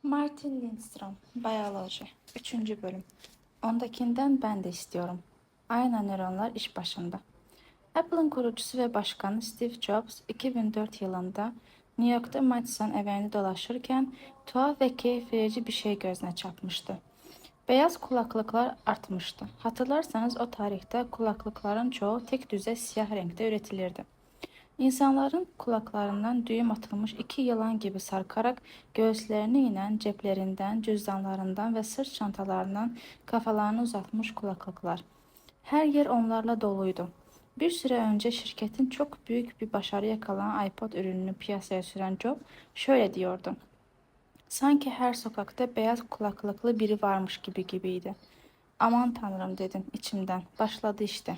Martin Lindstrom, Biyoloji, 3. bölüm. Ondakinden ben de istiyorum. Aynen nöronlar iş başında. Apple'ın kurucusu ve başkanı Steve Jobs, 2004 yılında New York'ta Madison evinde dolaşırken tuhaf ve keyif verici bir şey gözüne çarpmıştı. Beyaz kulaklıklar artmıştı. Hatırlarsanız o tarihte kulaklıkların çoğu tek düze siyah renkte üretilirdi. İnsanların kulaklarından düğüm atılmış iki yılan gibi sarkarak göğüslerine inen ceplerinden, cüzdanlarından ve sırt çantalarından kafalarını uzatmış kulaklıklar. Her yer onlarla doluydu. Bir süre önce şirketin çok büyük bir başarı yakalanan iPod ürününü piyasaya süren Job şöyle diyordu. Sanki her sokakta beyaz kulaklıklı biri varmış gibiydi. Aman tanrım dedim içimden. Başladı işte.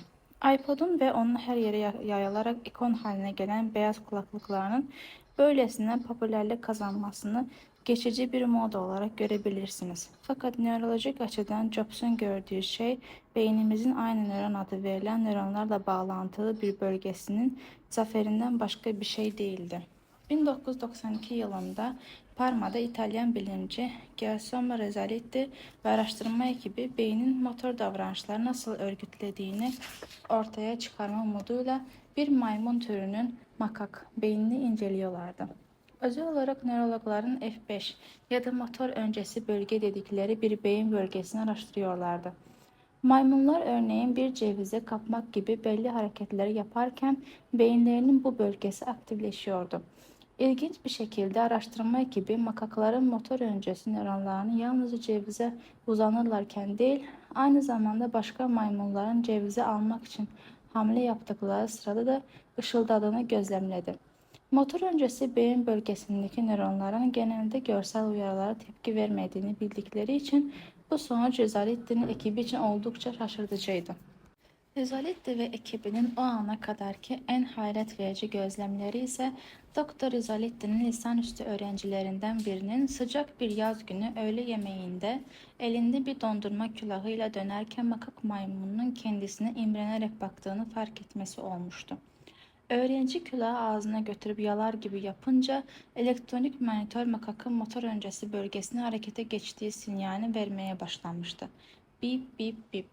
iPod'un ve onun her yere yayılarak ikon haline gelen beyaz kulaklıklarının böylesine popülerlik kazanmasını geçici bir moda olarak görebilirsiniz. Fakat nörolojik açıdan Jobs'un gördüğü şey beynimizin aynı nöron adı verilen nöronlarla bağlantılı bir bölgesinin zaferinden başka bir şey değildi. 1992 yılında Parma'da İtalyan bilimci Giacomo Rezaletti ve araştırma ekibi beynin motor davranışları nasıl örgütlediğini ortaya çıkarma umuduyla bir maymun türünün makak beynini inceliyorlardı. Özel olarak nörologların F5 ya da motor öncesi bölge dedikleri bir beyin bölgesini araştırıyorlardı. Maymunlar örneğin bir cevize kapmak gibi belli hareketleri yaparken beyinlerinin bu bölgesi aktifleşiyordu. İlginç bir şekilde araştırma ekibi makakların motor öncesi nöronlarını yalnızca cevize uzanırlarken değil, aynı zamanda başka maymunların cevize almak için hamle yaptıkları sırada da ışıldadığını gözlemledi. Motor öncesi beyin bölgesindeki nöronların genelde görsel uyarılara tepki vermediğini bildikleri için bu sonuç Rizaletti'nin ekibi için oldukça şaşırtıcıydı. Rizoletti ve ekibinin o ana kadarki en hayret verici gözlemleri ise Doktor Rizoletti'nin lisanüstü öğrencilerinden birinin sıcak bir yaz günü öğle yemeğinde elinde bir dondurma külahıyla dönerken makak maymununun kendisine imrenerek baktığını fark etmesi olmuştu. Öğrenci külahı ağzına götürüp yalar gibi yapınca elektronik monitör makakın motor öncesi bölgesine harekete geçtiği sinyalini vermeye başlamıştı. Bip bip bip.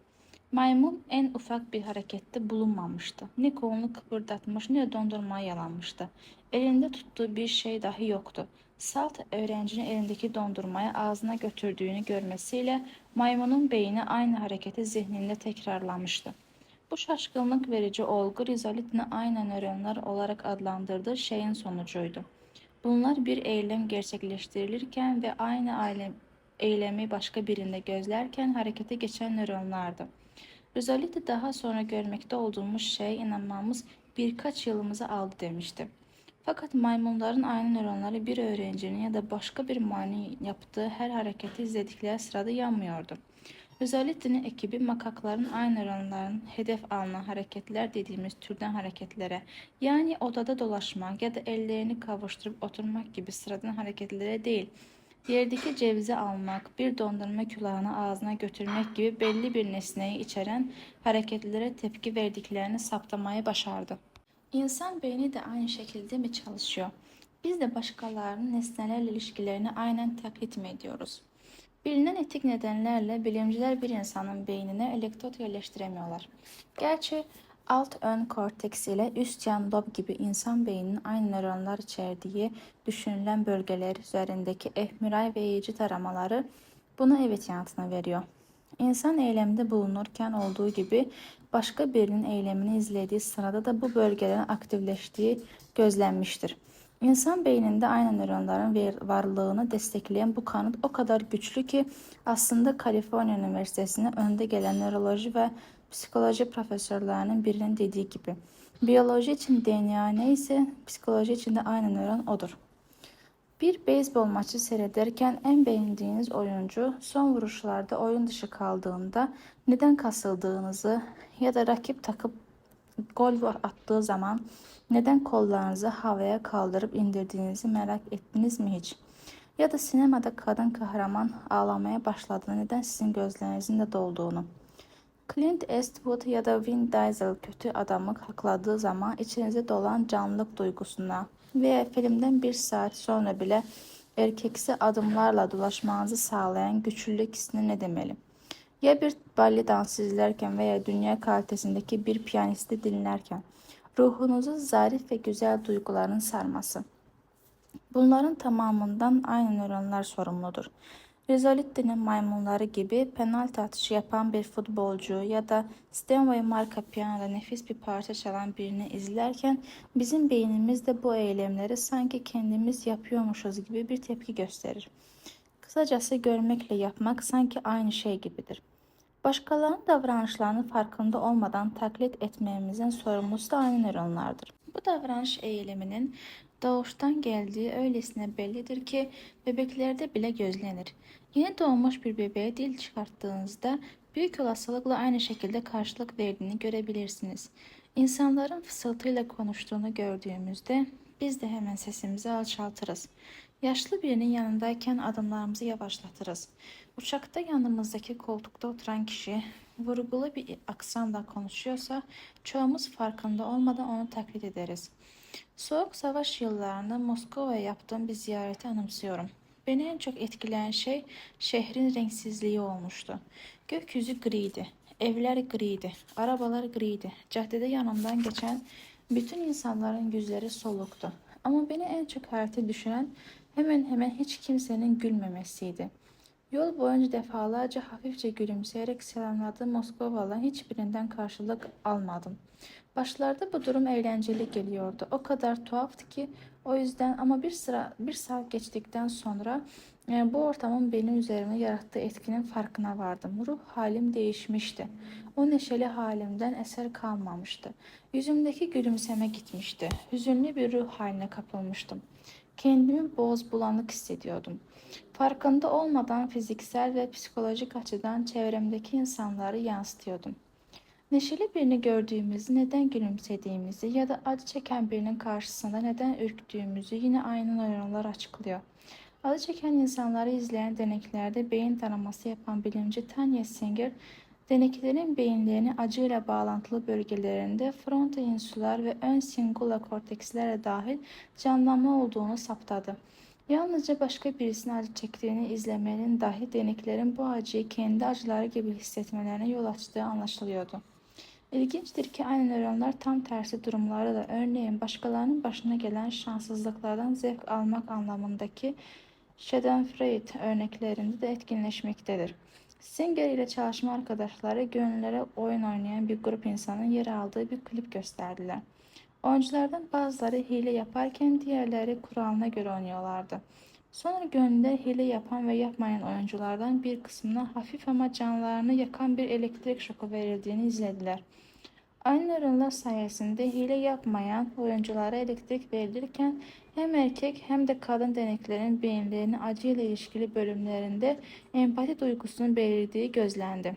Maymun en ufak bir harekette bulunmamıştı. Ne kolunu kıpırdatmış ne de dondurmayı yalanmıştı. Elinde tuttuğu bir şey dahi yoktu. Salt öğrencinin elindeki dondurmayı ağzına götürdüğünü görmesiyle maymunun beyni aynı hareketi zihninde tekrarlamıştı. Bu şaşkınlık verici olgu rizolitini aynı nöronlar olarak adlandırdığı şeyin sonucuydu. Bunlar bir eylem gerçekleştirilirken ve aynı eylemi başka birinde gözlerken harekete geçen nöronlardı. Rizoliti daha sonra görmekte olduğumuz şeye inanmamız birkaç yılımızı aldı demişti. Fakat maymunların aynı nöronları bir öğrencinin ya da başka bir mani yaptığı her hareketi izledikleri sırada yanmıyordu. Rizolitti'nin ekibi makakların aynı nöronların hedef alınan hareketler dediğimiz türden hareketlere, yani odada dolaşmak ya da ellerini kavuşturup oturmak gibi sıradan hareketlere değil, yerdeki cevizi almak, bir dondurma külahını ağzına götürmek gibi belli bir nesneyi içeren hareketlere tepki verdiklerini saptamayı başardı. İnsan beyni de aynı şekilde mi çalışıyor? Biz de başkalarının nesnelerle ilişkilerini aynen taklit mi ediyoruz? Bilinen etik nedenlerle bilimciler bir insanın beynine elektrot yerleştiremiyorlar. Gerçi alt ön korteks ile üst yan lob gibi insan beyninin aynı nöronlar içerdiği düşünülen bölgeler üzerindeki fMRI ve EEG taramaları buna evet yanıtını veriyor. İnsan eylemde bulunurken olduğu gibi başka birinin eylemini izlediği sırada da bu bölgelerin aktifleştiği gözlenmiştir. İnsan beyninde aynı nöronların varlığını destekleyen bu kanıt o kadar güçlü ki aslında Kaliforniya Üniversitesi'ne önde gelen nöroloji ve psikoloji profesörlerinin birinin dediği gibi biyoloji için DNA neyse psikoloji için de aynı nöron odur. Bir beyzbol maçı seyrederken en beğendiğiniz oyuncu son vuruşlarda oyun dışı kaldığında neden kasıldığınızı ya da rakip takıp gol attığı zaman neden kollarınızı havaya kaldırıp indirdiğinizi merak ettiniz mi hiç? Ya da sinemada kadın kahraman ağlamaya başladığında neden sizin gözlerinizin de dolduğunu? Clint Eastwood ya da Vin Diesel kötü adamı hakladığı zaman içinize dolan canlılık duygusuna veya filmden bir saat sonra bile erkeksi adımlarla dolaşmanızı sağlayan güçlülük hissine ne demeli? Ya bir balli dansı izlerken veya dünya kalitesindeki bir piyanisti dinlerken ruhunuzu zarif ve güzel duyguların sarması. Bunların tamamından aynı nöronlar sorumludur. Rizolitti'nin maymunları gibi penaltı atışı yapan bir futbolcu ya da Steinway marka piyanoda nefis bir parça çalan birini izlerken bizim beynimiz de bu eylemleri sanki kendimiz yapıyormuşuz gibi bir tepki gösterir. Kısacası görmekle yapmak sanki aynı şey gibidir. Başkalarının davranışlarının farkında olmadan taklit etmemizin sorumlusu da aynı nöronlardır. Bu davranış eyleminin doğuştan geldiği öylesine bellidir ki bebeklerde bile gözlenir. Yeni doğmuş bir bebeğe dil çıkarttığınızda büyük olasılıkla aynı şekilde karşılık verdiğini görebilirsiniz. İnsanların fısıltıyla konuştuğunu gördüğümüzde biz de hemen sesimizi alçaltırız. Yaşlı birinin yanındayken adımlarımızı yavaşlatırız. Uçakta yanımızdaki koltukta oturan kişi vurgulu bir aksanla konuşuyorsa çoğumuz farkında olmadan onu taklit ederiz. Soğuk savaş yıllarında Moskova'ya yaptığım bir ziyareti anımsıyorum. Beni en çok etkileyen şey şehrin renksizliği olmuştu. Gökyüzü griydi, evler griydi, arabalar griydi. Caddede yanımdan geçen bütün insanların yüzleri soluktu. Ama beni en çok hayrete düşüren hemen hemen hiç kimsenin gülmemesiydi. Yol boyunca defalarca hafifçe gülümseyerek selamladığım Moskovalıların hiçbirinden karşılık almadım. Başlarda bu durum eğlenceli geliyordu. O kadar tuhaftı ki o yüzden ama bir saat geçtikten sonra bu ortamın benim üzerime yarattığı etkinin farkına vardım. Ruh halim değişmişti. O neşeli halimden eser kalmamıştı. Yüzümdeki gülümseme gitmişti. Hüzünlü bir ruh haline kapılmıştım. Kendimi boz bulanık hissediyordum. Farkında olmadan fiziksel ve psikolojik açıdan çevremdeki insanları yansıtıyordum. Neşeli birini gördüğümüzde neden gülümsediğimizi ya da acı çeken birinin karşısında neden ürktüğümüzü yine aynı nöronlar açıklıyor. Acı çeken insanları izleyen deneklerde beyin taraması yapan bilimci Tanya Singer, deneklerin beyinlerinin acıyla bağlantılı bölgelerinde frontoinsular ve ön cingula kortekslere dahil canlanma olduğunu saptadı. Yalnızca başka birisinin acı çektiğini izlemenin dahi deneklerin bu acıyı kendi acıları gibi hissetmelerine yol açtığı anlaşılıyordu. İlginçtir ki aynı nöronlar tam tersi durumlarda da örneğin başkalarının başına gelen şanssızlıklardan zevk almak anlamındaki Schadenfreude örneklerinde de etkinleşmektedir. Singer ile çalışma arkadaşları gönüllere oyun oynayan bir grup insanın yer aldığı bir klip gösterdiler. Oyunculardan bazıları hile yaparken diğerleri kuralına göre oynuyorlardı. Sonra gönüllüler hile yapan ve yapmayan oyunculardan bir kısmına hafif ama canlarını yakan bir elektrik şoku verildiğini izlediler. Aynı nöronlar sayesinde hile yapmayan oyunculara elektrik verilirken hem erkek hem de kadın deneklerin beyinlerinin acıyla ilişkili bölümlerinde empati duygusunun belirdiği gözlendi.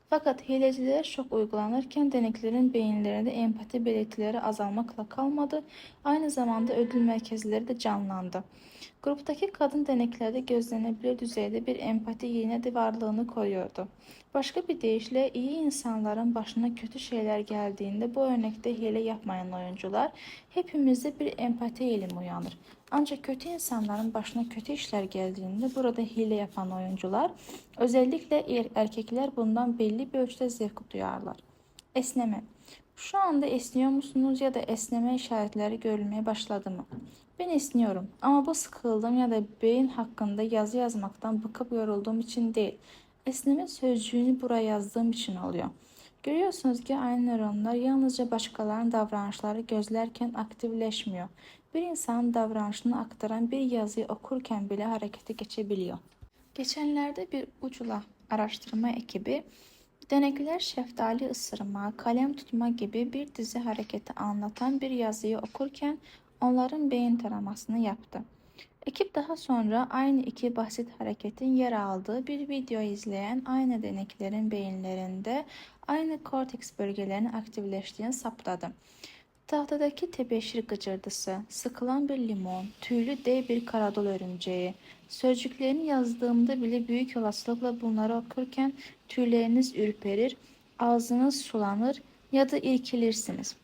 Fakat hilecilere şok uygulanırken deneklerin beyinlerinde empati belirtileri azalmakla kalmadı, aynı zamanda ödül merkezleri de canlandı. Gruptaki kadın deneklerde gözlenebilir düzeyde bir empati yine de varlığını koruyordu. Başka bir deyişle iyi insanların başına kötü şeyler geldiğinde bu örnekte hile yapmayan oyuncular hepimizde bir empati eğilimi uyanır. Ancak kötü insanların başına kötü işler geldiğinde burada hile yapan oyuncular, özellikle erkekler bundan belli bir ölçüde zevk duyarlar. Esneme. Şu anda esniyor musunuz ya da esneme işaretleri görülmeye başladı mı? Ben esniyorum ama bu sıkıldığım ya da beyin hakkında yazı yazmaktan bıkıp yorulduğum için değil. Esneme sözcüğünü buraya yazdığım için oluyor. Görüyorsunuz ki aynı nöronlar yalnızca başkalarının davranışları gözlerken aktifleşmiyor. Bir insanın davranışını aktaran bir yazıyı okurken bile harekete geçebiliyor. Geçenlerde bir ucula araştırma ekibi denekler şeftali ısırma, kalem tutma gibi bir dizi hareketi anlatan bir yazıyı okurken onların beyin taramasını yaptı. Ekip daha sonra aynı iki basit hareketin yer aldığı bir video izleyen aynı deneklerin beyinlerinde aynı korteks bölgelerinin aktifleştiğini saptadı. Tahtadaki tebeşir gıcırdısı, sıkılan bir limon, tüylü dev bir karadol örümceği. Sözcüklerini yazdığımda bile büyük olasılıkla bunları okurken tüyleriniz ürperir, ağzınız sulanır ya da irkilirsiniz.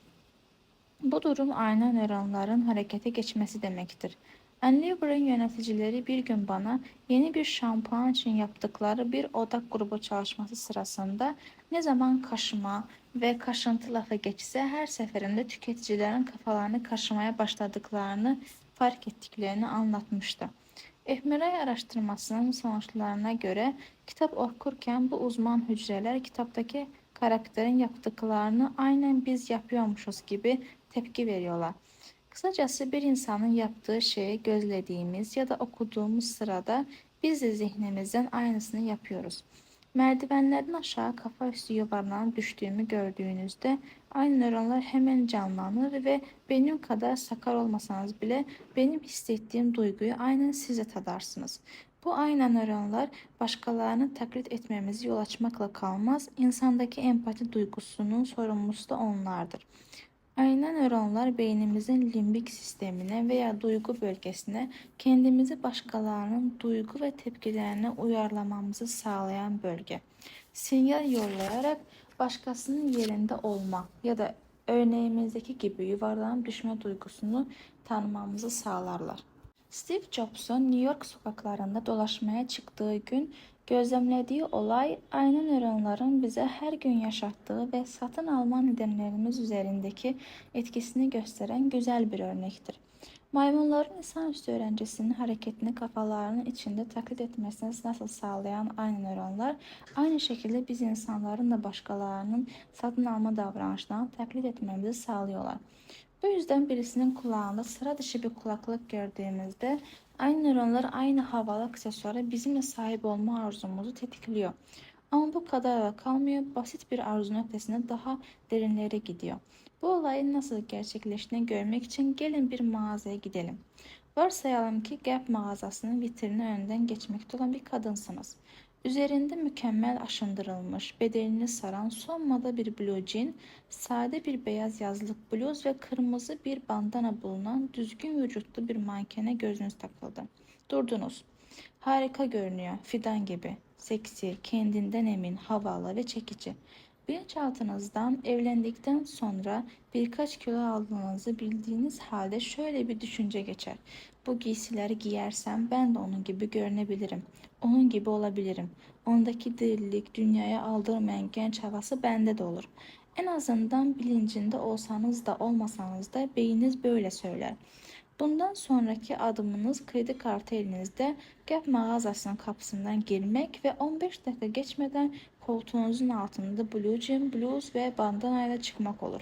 Bu durum ayna nöronların harekete geçmesi demektir. Endeavor'ın yöneticileri bir gün bana yeni bir şampuan için yaptıkları bir odak grubu çalışması sırasında ne zaman kaşıma ve kaşıntı lafı geçse her seferinde tüketicilerin kafalarını kaşımaya başladıklarını fark ettiklerini anlatmıştı. fMRI araştırmasının sonuçlarına göre kitap okurken bu uzman hücreler kitaptaki karakterin yaptıklarını aynen biz yapıyormuşuz gibi tepki veriyorlar. Kısacası bir insanın yaptığı şeyi gözlediğimiz ya da okuduğumuz sırada biz de zihnimizden aynısını yapıyoruz. Merdivenlerden aşağı kafa üstü yuvarlanıp düştüğümü gördüğünüzde aynı nöronlar hemen canlanır ve benim kadar sakar olmasanız bile benim hissettiğim duyguyu aynen siz de tadarsınız. Bu aynen nöronlar başkalarını taklit etmemizi yol açmakla kalmaz, insandaki empati duygusunun sorumlusu da onlardır. Ayna nöronlar beynimizin limbik sistemine veya duygu bölgesine kendimizi başkalarının duygu ve tepkilerine uyarlamamızı sağlayan bölge. Sinyal yollayarak başkasının yerinde olma ya da örneğimizdeki gibi yuvarlanıp düşme duygusunu tanımamızı sağlarlar. Steve Jobs'un New York sokaklarında dolaşmaya çıktığı gün gözlemlediği olay ayna nöronların bize her gün yaşattığı ve satın alma nedenlerimiz üzerindeki etkisini gösteren güzel bir örnektir. Maymunların insanüstü öğrencisinin hareketini kafalarının içinde taklit etmesini nasıl sağlayan aynı nöronlar, aynı şekilde biz insanların da başkalarının satın alma davranışlarını taklit etmemizi sağlıyorlar. Bu yüzden birisinin kulağında sıra dışı bir kulaklık gördüğümüzde aynı nöronlar aynı havalı aksesuara bizimle sahip olma arzumuzu tetikliyor. Ama bu kadar da kalmıyor, basit bir arzunun ötesine daha derinlere gidiyor. Bu olayın nasıl gerçekleştiğini görmek için gelin bir mağazaya gidelim. Varsayalım ki Gap mağazasının vitrini önünden geçmekte olan bir kadınsınız. Üzerinde mükemmel aşındırılmış, bedenini saran son moda bir blue jean, sade bir beyaz yazlık bluz ve kırmızı bir bandana bulunan düzgün vücutlu bir mankene gözünüz takıldı. Durdunuz. Harika görünüyor, fidan gibi. Seksi, kendinden emin, havalı ve çekici. Bilinçaltınızdan evlendikten sonra birkaç kilo aldığınızı bildiğiniz halde şöyle bir düşünce geçer. Bu giysileri giyersem ben de onun gibi görünebilirim. Onun gibi olabilirim. Ondaki delilik, dünyaya aldırmayan genç havası bende de olur. En azından bilincinde olsanız da olmasanız da beyniniz böyle söyler. Bundan sonraki adımınız kredi kartı elinizde Gap mağazasının kapısından girmek ve 15 dakika geçmeden koltuğunuzun altında blue jean, bluz ve bandana ile çıkmak olur.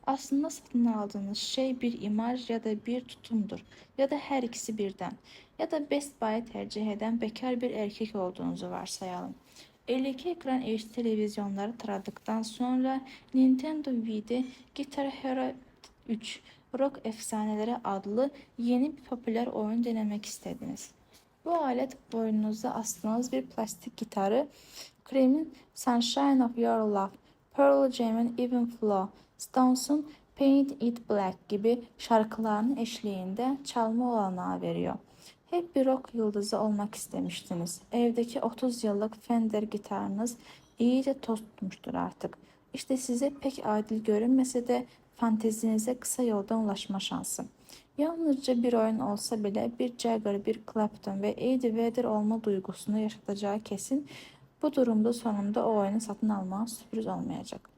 Aslında satın aldığınız şey bir imaj ya da bir tutumdur ya da her ikisi birden ya da Best Buy'ı tercih eden bekar bir erkek olduğunuzu varsayalım. 52 ekran HD televizyonları taradıktan sonra Nintendo Wii'de Guitar Hero 3 Rock Efsaneleri adlı yeni bir popüler oyun denemek istediniz. Bu alet boynunuza astığınız bir plastik gitarı, Cream'in Sunshine of Your Love, Pearl Jam'in Even Flow, Stones'un Paint It Black gibi şarkılarının eşliğinde çalma olanağı veriyor. Hep bir rock yıldızı olmak istemiştiniz. Evdeki 30 yıllık Fender gitarınız iyice toz tutmuştur artık. İşte size pek adil görünmese de fantezinize kısa yoldan ulaşma şansı. Yalnızca bir oyun olsa bile bir Jagger, bir Clapton ve Eddie Vedder olma duygusunu yaşatacağı kesin. Bu durumda sonunda o oyunu satın alma sürpriz olmayacak.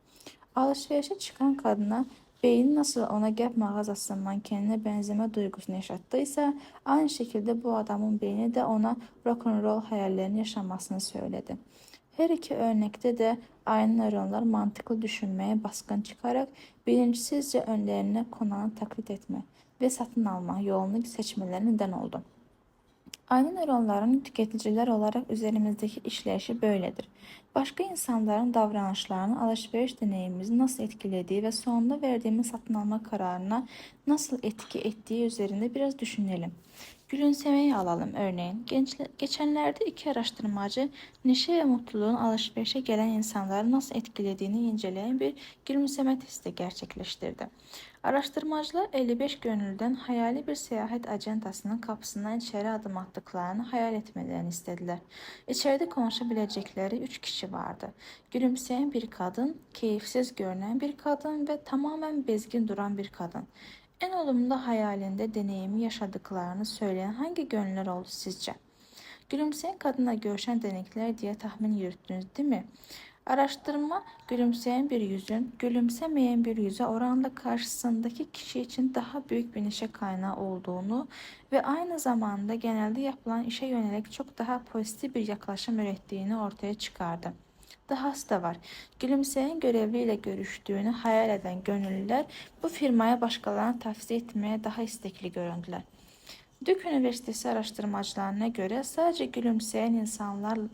Alışverişe çıkan kadına beyni nasıl ona Gap mağazasının mankenine benzeme duygusunu yaşattıysa aynı şekilde bu adamın beyni de ona rock'n'roll hayallerini yaşamasını söyledi. Her iki örnekte de aynı nöronlar mantıklı düşünmeye baskın çıkarak bilinçsizce önlerine konanı taklit etme ve satın alma yolunu seçmelerine neden oldu. Aynı nöronların tüketiciler olarak üzerimizdeki işleyişi böyledir. Başka insanların davranışlarını alışveriş deneyimimizi nasıl etkilediği ve sonunda verdiğimiz satın alma kararına nasıl etki ettiği üzerinde biraz düşünelim. Gülümsemeyi alalım örneğin. Geçenlerde iki araştırmacı neşe ve mutluluğun alışverişe gelen insanları nasıl etkilediğini inceleyen bir gülümseme testi gerçekleştirdi. Araştırmacılar 55 gönüllüden hayali bir seyahat acentasının kapısından içeri adım attıklarını hayal etmelerini istediler. İçeride konuşabilecekleri 3 kişi vardı. Gülümseyen bir kadın, keyifsiz görünen bir kadın ve tamamen bezgin duran bir kadın. En olumlu hayalinde deneyimi yaşadıklarını söyleyen hangi gönüller oldu sizce? Gülümseyen kadınla görüşen denekler diye tahmin yürüttünüz değil mi? Araştırma gülümseyen bir yüzün gülümsemeyen bir yüze oranla karşısındaki kişi için daha büyük bir neşe kaynağı olduğunu ve aynı zamanda genelde yapılan işe yönelik çok daha pozitif bir yaklaşım ürettiğini ortaya çıkardı. Dahası da var. Gülümseyen görevliyle görüştüğünü hayal eden gönüllüler bu firmaya başkalarına tavsiye etmeye daha istekli göründüler. Duke Üniversitesi araştırmacılarına göre sadece gülümseyen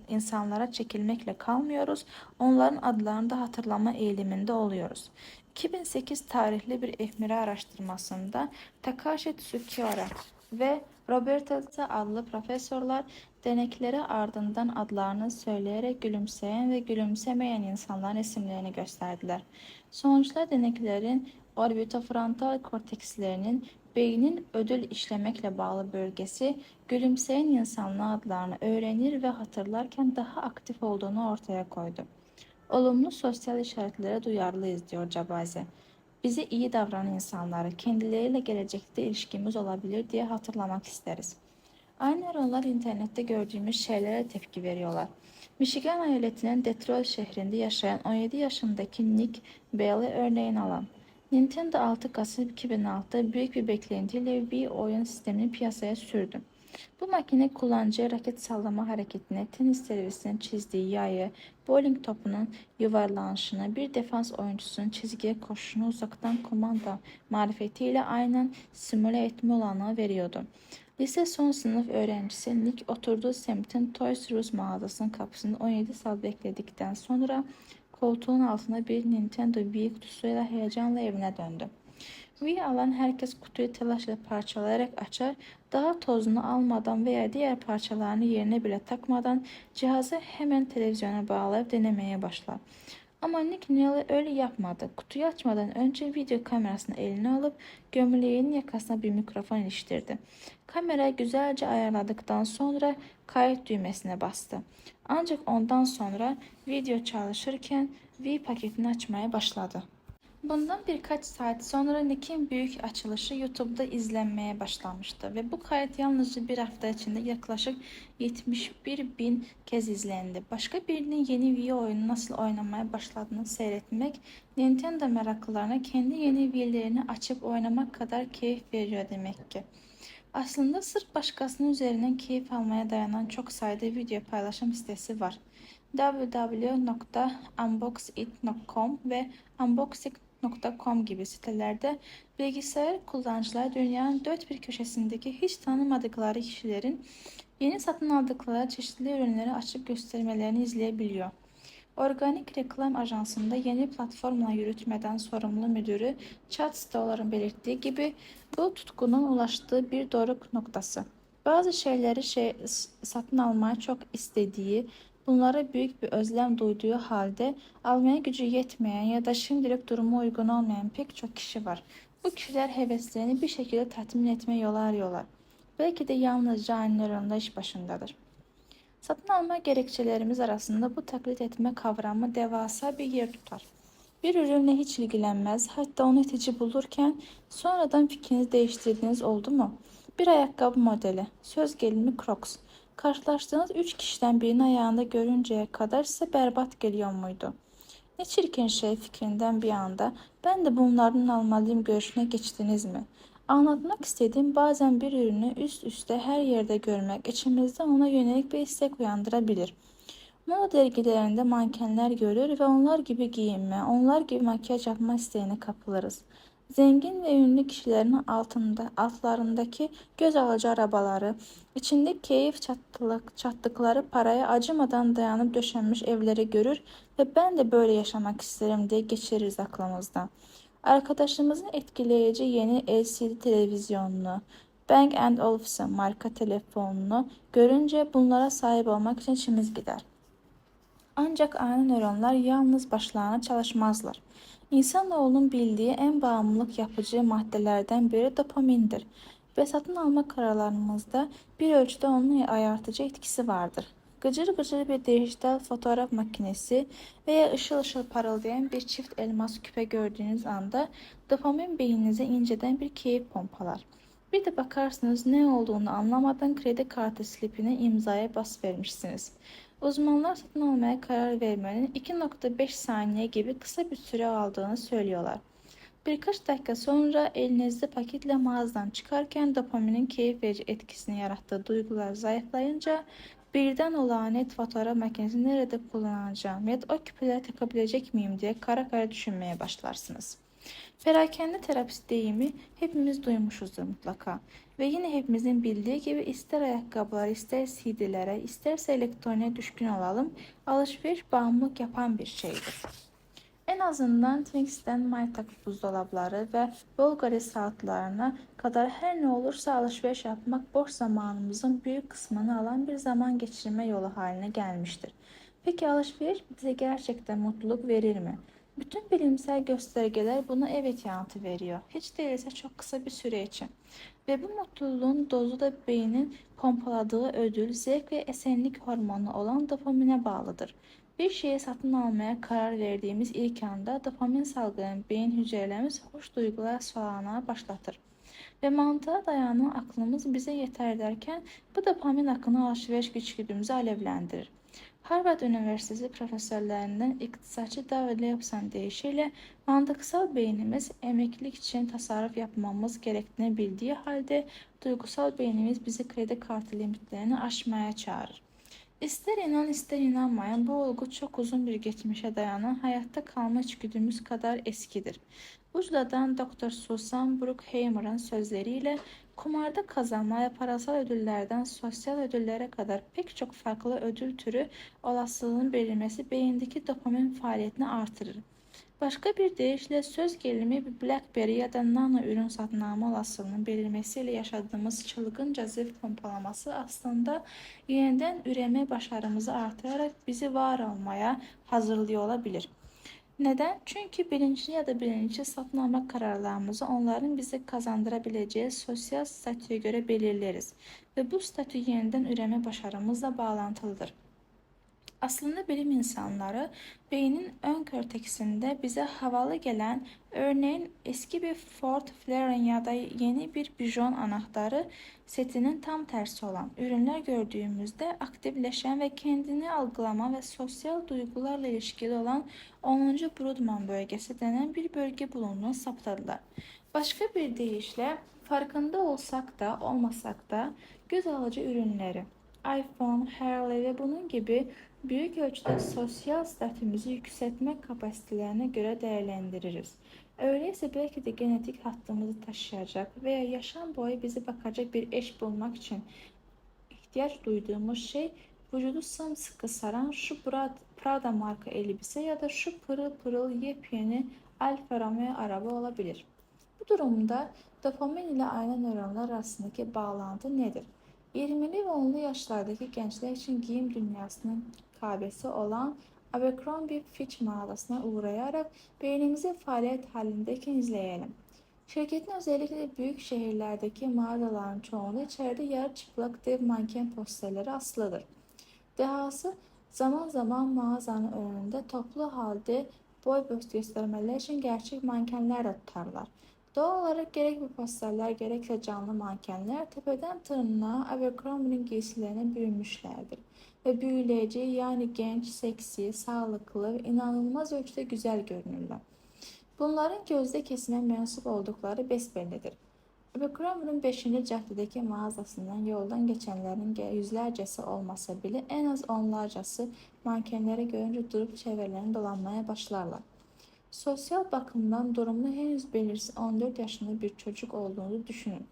insanlara çekilmekle kalmıyoruz, onların adlarını da hatırlama eğiliminde oluyoruz. 2008 tarihli bir fMRI araştırmasında Takashi Tsuchiura ve Roberto Zeta adlı profesörler deneklere ardından adlarını söyleyerek gülümseyen ve gülümsemeyen insanların isimlerini gösterdiler. Sonuçlar deneklerin orbitofrontal kortekslerinin beynin ödül işlemekle bağlı bölgesi gülümseyen insanların adlarını öğrenir ve hatırlarken daha aktif olduğunu ortaya koydu. Olumlu sosyal işaretlere duyarlıyız diyor Cabazi. Bize iyi davranan insanları kendileriyle gelecekte ilişkimiz olabilir diye hatırlamak isteriz. Aynı nöronlar internette gördüğümüz şeylere tepki veriyorlar. Michigan eyaletinin Detroit şehrinde yaşayan 17 yaşındaki Nick Bailey örneğin alan. Nintendo 6 Kasım 2006'da büyük bir beklentiyle Wii oyun sistemini piyasaya sürdü. Bu makine kullanıcıya raket sallama hareketini, tenis servisinin çizdiği yayı, bowling topunun yuvarlanışını, bir defans oyuncusunun çizgiye koşuşunu uzaktan kumanda marifetiyle aynen simüle etme olanağı veriyordu. Lise son sınıf öğrencisi Nick oturduğu semtin Toys R Us mağazasının kapısında 17 saat bekledikten sonra koltuğun altında bir Nintendo Wii kutusuyla heyecanla evine döndü. Wii alan herkes kutuyu telaşla parçalayarak açar, daha tozunu almadan veya diğer parçalarını yerine bile takmadan cihazı hemen televizyona bağlayıp denemeye başlar. Ama Nick Neal öyle yapmadı. Kutuyu açmadan önce video kamerasını eline alıp gömleğinin yakasına bir mikrofon iliştirdi. Kamerayı güzelce ayarladıktan sonra kayıt düğmesine bastı. Ancak ondan sonra video çalışırken Wii paketini açmaya başladı. Bundan birkaç saat sonra Nick'in büyük açılışı YouTube'da izlenmeye başlamıştı ve bu kayıt yalnızca bir hafta içinde yaklaşık 71 bin kez izlendi. Başka birinin yeni Wii oyunu nasıl oynamaya başladığını seyretmek, Nintendo meraklılarına kendi yeni Wii'lerini açıp oynamak kadar keyif veriyor demek ki. Aslında sırf başkasının üzerinden keyif almaya dayanan çok sayıda video paylaşım sitesi var. www.unboxit.com ve unboxing.com gibi sitelerde bilgisayar kullanıcılar dünyanın dört bir köşesindeki hiç tanımadıkları kişilerin yeni satın aldıkları çeşitli ürünleri açıp göstermelerini izleyebiliyor. Organik Reklam Ajansı'nda yeni platformla yürütmeden sorumlu müdürü Chad Stoller'ın belirttiği gibi bu tutkunun ulaştığı bir doruk noktası. Bazı şeyleri satın almaya çok istediği, bunlara büyük bir özlem duyduğu halde almaya gücü yetmeyen ya da şimdilik durumu uygun olmayan pek çok kişi var. Bu kişiler heveslerini bir şekilde tatmin etmeye yol arıyorlar. Belki de yalnızca aynı nöronda iş başındadır. Satın alma gerekçelerimiz arasında bu taklit etme kavramı devasa bir yer tutar. Bir ürünle hiç ilgilenmez, hatta onu itici bulurken sonradan fikrinizi değiştirdiğiniz oldu mu? Bir ayakkabı modeli, söz gelimi Crocs. Karşılaştığınız 3 kişiden birini ayağında görünceye kadar size berbat geliyor muydu? Ne çirkin şey fikrinden bir anda ben de bunlardan almalıyım görüşüne geçtiniz mi? Anlatmak istediğim bazen bir ürünü üst üste her yerde görmek içimizde ona yönelik bir istek uyandırabilir. Moda dergilerinde mankenler görür ve onlar gibi giyinme, onlar gibi makyaj yapma isteğine kapılırız. Zengin ve ünlü kişilerin altlarındaki göz alıcı arabaları, içinde keyif çattıkları paraya acımadan dayanıp döşenmiş evleri görür ve ben de böyle yaşamak isterim diye geçiririz aklımızda. Arkadaşımızın etkileyici yeni LCD televizyonunu, Bang & Olufsen marka telefonunu görünce bunlara sahip olmak için içimiz gider. Ancak aynı nöronlar yalnız başlarına çalışmazlar. İnsanoğlunun bildiği en bağımlılık yapıcı maddelerden biri dopamindir ve satın alma kararlarımızda bir ölçüde onun ayartıcı etkisi vardır. Gıcır bir dijital fotoğraf makinesi veya ışıl ışıl parıldayan bir çift elmas küpe gördüğünüz anda dopamin beyninize inceden bir keyif pompalar. Bir de bakarsınız ne olduğunu anlamadan kredi kartı slipine imzaya bas vermişsiniz. Uzmanlar satın almaya karar vermenin 2,5 saniye gibi kısa bir süre aldığını söylüyorlar. Birkaç dakika sonra elinizde paketle mağazadan çıkarken dopaminin keyif verici etkisini yarattığı duygular zayıflayınca birden o lanet fotoğraf makinesini nerede kullanacağım ya da o küpeleri takabilecek miyim diye kara kara düşünmeye başlarsınız. Perakende terapisi deyimi hepimiz duymuşuzdur mutlaka. Ve yine hepimizin bildiği gibi ister ayakkabılar, ister CD'lere, isterse elektroniğe düşkün olalım, alışveriş bağımlılık yapan bir şeydir. En azından Twings'ten maytag buzdolapları ve Bulgari saatlerine kadar her ne olursa alışveriş yapmak boş zamanımızın büyük kısmını alan bir zaman geçirme yolu haline gelmiştir. Peki alışveriş bize gerçekten mutluluk verir mi? Bütün bilimsel göstergeler buna evet yanıtı veriyor. Hiç değilse çok kısa bir süre için. Ve bu mutluluğun dozu da beynin pompaladığı ödül, zevk ve esenlik hormonu olan dopamine bağlıdır. Bir şeyi satın almaya karar verdiğimiz ilk anda dopamin salgılayan beyin hücrelerimiz hoş duygular salgılamaya başlatır. Ve mantığa dayanan aklımız bize yeter derken bu dopamin akını alışveriş güçgüdümüzü alevlendirir. Harvard Üniversitesi profesörlerinden iktisatçı David Lewson deyişiyle mantıksal beynimiz emeklilik için tasarruf yapmamız gerektiğini bildiği halde duygusal beynimiz bizi kredi kartı limitlerini aşmaya çağırır. İster inan ister inanmayın bu olgu çok uzun bir geçmişe dayanan hayatta kalma içgüdümüz kadar eskidir. Bu cüdadan Dr. Susan Bruckheimer'ın sözleriyle kumarda kazanma ve parasal ödüllerden sosyal ödüllere kadar pek çok farklı ödül türü olasılığının belirmesi beyindeki dopamin faaliyetini artırır. Başka bir deyişle söz gelimi bir BlackBerry ya da nano ürün satın alma olasılığının belirmesiyle yaşadığımız çılgınca zevk pompalaması aslında yeniden üreme başarımızı artırarak bizi var olmaya hazırlıyor olabilir. Neden? Çünkü bilinçli ya da bilinçli satın alma kararlarımızı onların bize kazandırabileceği sosyal statüye göre belirleriz ve bu statü yeniden üreme başarımızla bağlantılıdır. Aslında bilim insanları beynin ön korteksinde bize havalı gelen, örneğin eski bir Ford Fairlane ya da yeni bir Peugeot anahtarı setinin tam tersi olan ürünler gördüğümüzde aktifleşen ve kendini algılama ve sosyal duygularla ilişkili olan 10. Brodmann bölgesi denen bir bölge bulunduğunu saptadılar. Başka bir deyişle farkında olsak da olmasak da göz alıcı ürünleri, iPhone, Harley ve bunun gibi büyük ölçüde sosyal statümüzü yükseltme kapasitelerine göre değerlendiririz. Öyleyse belki de genetik hattımızı taşıyacak veya yaşam boyu bizi bakacak bir eş bulmak için ihtiyaç duyduğumuz şey vücudu sımsıkı saran şu Prada marka elbise ya da şu pırıl pırıl yepyeni Alfa Romeo araba olabilir. Bu durumda dopamin ile ayna nöronlar arasındaki bağlantı nedir? 20'li ve 10'lu yaşlardaki gençler için giyim dünyasının kahvesi olan Abercrombie Fitch mağazasına uğrayarak beynimizi faaliyet halindeyken izleyelim. Şirketin özellikle büyük şehirlerdeki mağazaların çoğunda içeride yarı çıplak dev manken posterleri asılıdır. Dehası zaman zaman mağazanın önünde toplu halde boy göstermeler için gerçek mankenler de tutarlar. Doğal olarak gerek bu posterler gerekse canlı mankenler tepeden tırnağa Abercrombie'nin giysilerine bürünmüşlerdir. Ve büyüleyici yani genç, seksi, sağlıklı ve inanılmaz ölçüde güzel görünürler. Bunların gözde kesime mensup oldukları besbellidir. Abercrombie'nin 5. caddedeki mağazasından yoldan geçenlerin yüzlercesi olmasa bile en az onlarcası mankenleri görünce durup çevrelerini dolanmaya başlarlar. Sosyal bakımdan durumu henüz belirsiz 14 yaşında bir çocuk olduğunu düşünün.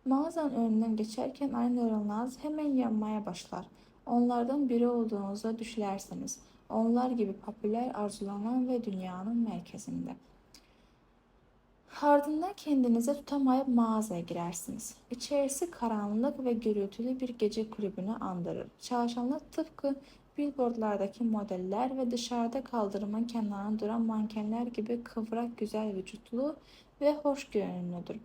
Mağazanın önünden geçerken aynı nöronlarınız hemen yanmaya başlar. Onlardan biri olduğunuzu düşünürseniz, onlar gibi popüler, arzulanan ve dünyanın merkezinde. Ardından kendinize tutamayıp mağazaya girersiniz. İçerisi karanlık ve gürültülü bir gece kulübünü andırır. Çalışanlar tıpkı billboardlardaki modeller ve dışarıda kaldırımın kenarında duran mankenler gibi kıvrak, güzel vücutlu ve hoş görünümlüdür.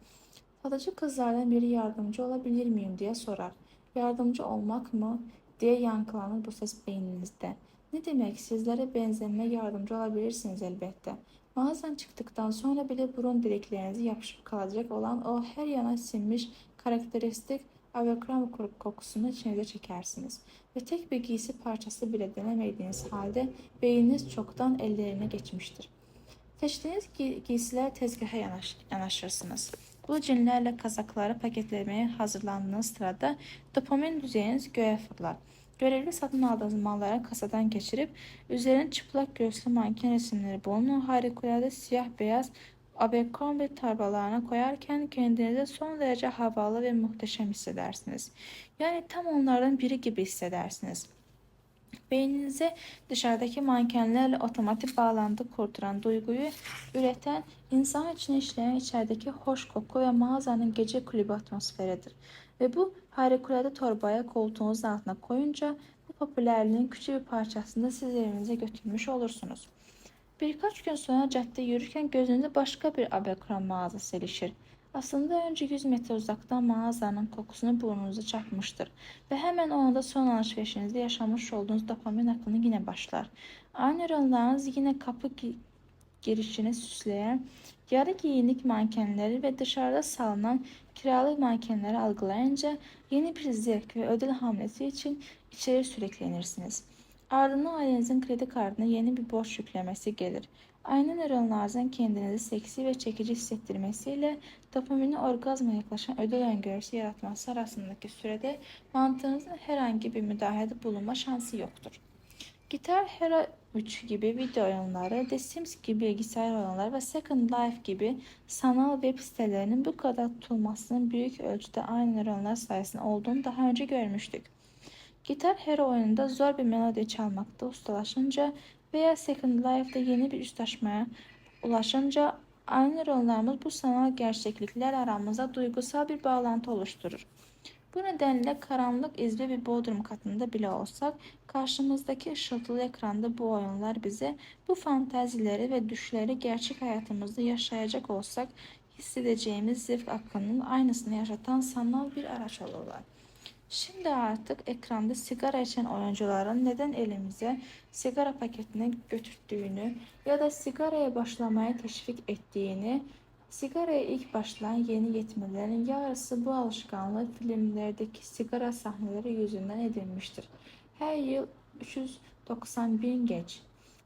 Satıcı kızlardan biri yardımcı olabilir miyim diye sorar. Yardımcı olmak mı? diye yankılanır bu ses beyninizde. Ne demek? Sizlere benzenmeye yardımcı olabilirsiniz elbette. Mağazadan çıktıktan sonra bile burun deliklerinize yapışıp kalacak olan o her yana sinmiş karakteristik Abercrombie kokusunu içinize çekersiniz. Ve tek bir giysi parçası bile denemediğiniz halde beyniniz çoktan ellerine geçmiştir. Seçtiğiniz giysiler tezgaha yanaşırsınız. Bu cinlerle kazakları paketlemeye hazırlandığınız sırada dopamin düzeyiniz göğe fırlar. Görevli satın aldığınız malları kasadan geçirip üzerine çıplak göğüslü manken resimleri bulunan harikulade siyah beyaz Abercrombie torbalarına koyarken kendinizi son derece havalı ve muhteşem hissedersiniz. Yani tam onlardan biri gibi hissedersiniz. Beyninize dışarıdaki mankenlerle otomatik bağlantı kurduran duyguyu üreten, insan için işleyen içerideki hoş koku ve mağazanın gece kulübü atmosferidir. Ve bu harikulade torbaya koltuğunuzun altına koyunca bu popülerliğin küçük bir parçasını siz evinize götürmüş olursunuz. Birkaç gün sonra cadde yürürken gözünüze başka bir Abercrombie mağazası ilişir. Aslında önce 100 metre uzaktan mağazanın kokusunu burnunuza çarpmıştır ve hemen o anda son alışverişinizde yaşamış olduğunuz dopamin akını yine başlar. Aynı nöronlarınız yine kapı girişini süsleyen yarı giyinik mankenleri ve dışarıda salınan kiralık mankenleri algılayınca yeni bir zevk ve ödül hamlesi için içeri sürüklenirsiniz. Ardından ailenizin kredi kartına yeni bir borç yüklemesi gelir. Aynı nöronlarınızın kendinizi seksi ve çekici hissettirmesiyle dopamini orgazma yaklaşan ödül öngörüsü yaratması arasındaki sürede mantığınızın herhangi bir müdahalede bulunma şansı yoktur. Guitar Hero 3 gibi video oyunları, The Sims gibi bilgisayar oyunları ve Second Life gibi sanal web sitelerinin bu kadar tutulmasının büyük ölçüde aynı nöronlar sayesinde olduğunu daha önce görmüştük. Guitar Hero oyununda zor bir melodi çalmakta ustalaşınca veya Second Life'da yeni bir ustaşmaya ulaşınca aynı nöronlarımız bu sanal gerçeklikler aramızda duygusal bir bağlantı oluşturur. Bu nedenle karanlık izbe bir bodrum katında bile olsak karşımızdaki ışıltılı ekranda bu oyunlar bize bu fantazileri ve düşleri gerçek hayatımızda yaşayacak olsak hissedeceğimiz zevk akınının aynısını yaşatan sanal bir araç olurlar. Şimdi artık ekranda sigara içen oyuncuların neden elimize sigara paketini götürdüğünü ya da sigaraya başlamaya teşvik ettiğini, sigaraya ilk başlayan yeni yetmelerin yarısı bu alışkanlık filmlerdeki sigara sahneleri yüzünden edinmiştir. Her yıl 390 bin genç.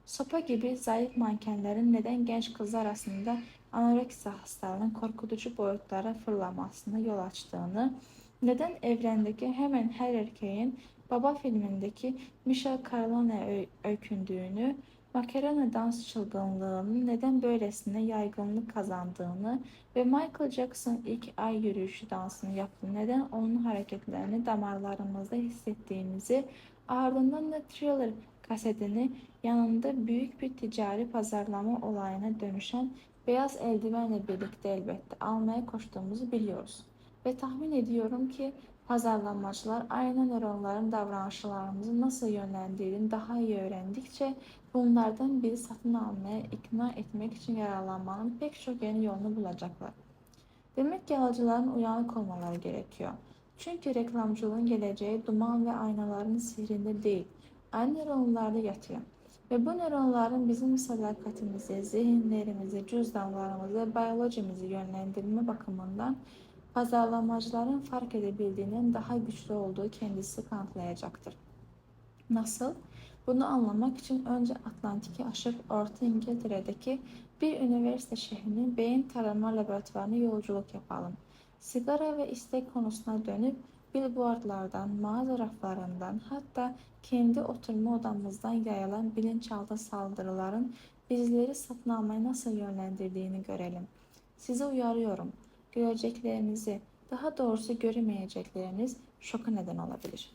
Sopa gibi zayıf mankenlerin neden genç kızlar arasında anoreksiya hastalığının korkutucu boyutlara fırlamasına yol açtığını, neden evrendeki hemen her erkeğin Baba filmindeki Michel Corleone öykündüğünü, Macarena dans çılgınlığının neden böylesine yaygınlık kazandığını ve Michael Jackson ilk ay yürüyüşü dansını yaptığı neden onun hareketlerini damarlarımızda hissettiğimizi, ardından da Thriller kasetini yanında büyük bir ticari pazarlama olayına dönüşen beyaz eldivenle birlikte elbette almaya koştuğumuzu biliyoruz. Ve tahmin ediyorum ki pazarlamacılar aynı nöronların davranışlarımızı nasıl yönlendirdiğini daha iyi öğrendikçe bunlardan biri satın almaya ikna etmek için yararlanmanın pek çok yeni yolunu bulacaklar. Demek ki alıcıların uyanık olmaları gerekiyor. Çünkü reklamcılığın geleceği duman ve aynaların sihrinde değil, aynı nöronlarda yatıyor. Ve bu nöronların bizim sadakatimizi, zihinlerimizi, cüzdanlarımızı, biyolojimizi yönlendirme bakımından pazarlamacıların fark edebildiğinin daha güçlü olduğu kendisi kanıtlayacaktır. Nasıl? Bunu anlamak için önce Atlantik'i aşıp Orta İngiltere'deki bir üniversite şehrinin beyin tarama laboratuvarına yolculuk yapalım. Sigara ve istek konusuna dönüp billboardlardan, mağaza raflarından hatta kendi oturma odamızdan yayılan bilinçaltı saldırıların bizleri satın almaya nasıl yönlendirdiğini görelim. Sizi uyarıyorum. Göreceklerinizi, daha doğrusu göremeyecekleriniz şoka neden olabilir.